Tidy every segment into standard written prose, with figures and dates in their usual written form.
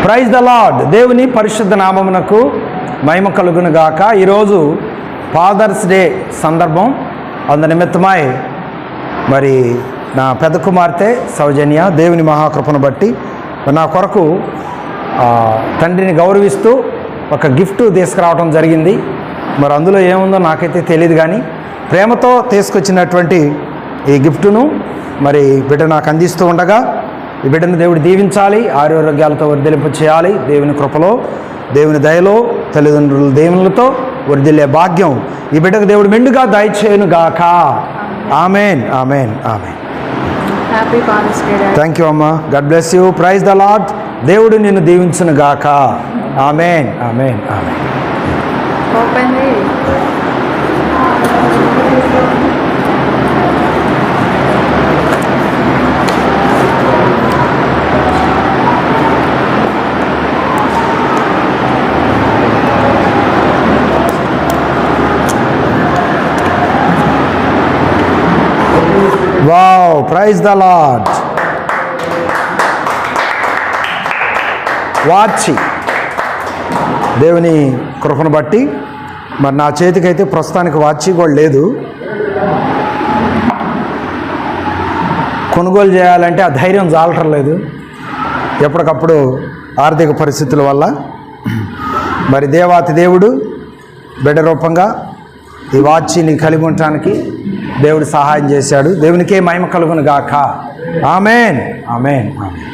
Praise the lord. దేవుని పరిశుద్ధ నామమునకు మహిమ కలుగును గాక. ఈరోజు ఫాదర్స్ డే సందర్భం. అందు నిమిత్తమై మరి నా పెద్ద కుమార్తె సౌజన్య దేవుని మహాకృపను బట్టి నా కొరకు తండ్రిని గౌరవిస్తూ ఒక గిఫ్ట్ తీసుకురావడం జరిగింది. మరి అందులో ఏముందో నాకైతే తెలియదు, కానీ ప్రేమతో తీసుకొచ్చినటువంటి ఈ గిఫ్టును మరి బిడ్డ నాకు అందిస్తూ ఉండగా ఈ బిడ్డను దేవుడు దీవించాలి, ఆరోగ్యాలతో వర్ధిల్లింపు చేయాలి. దేవుని కృపలో, దేవుని దయలో, తల్లిదండ్రుల దేవునిలతో వర్ధిల్లే భాగ్యం ఈ బిడ్డకు దేవుడు మెండుగా దయచేయును గాక. Amen, amen, amen. Thank you అమ్మా. God bless you. Praise the Lord. దేవుడు నిన్ను దీవించును గాక. Amen, amen, amen. Wow, praise the Lord. వాచి దేవుని కృపను బట్టి మరి నా చేతికైతే ప్రస్తుతానికి వాచి కూడా లేదు. కొనుగోలు చేయాలంటే ఆ ధైర్యం చాలటం లేదు, ఎప్పటికప్పుడు ఆర్థిక పరిస్థితుల వల్ల. మరి దేవాతి దేవుడు బిడ్డ రూపంగా ఈ వాచిని కలిగి ఉండటానికి దేవుడు సహాయం చేశాడు. దేవునికే మహిమ కలుగును గాక. Amen, amen, amen.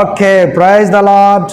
Okay, praise the lord.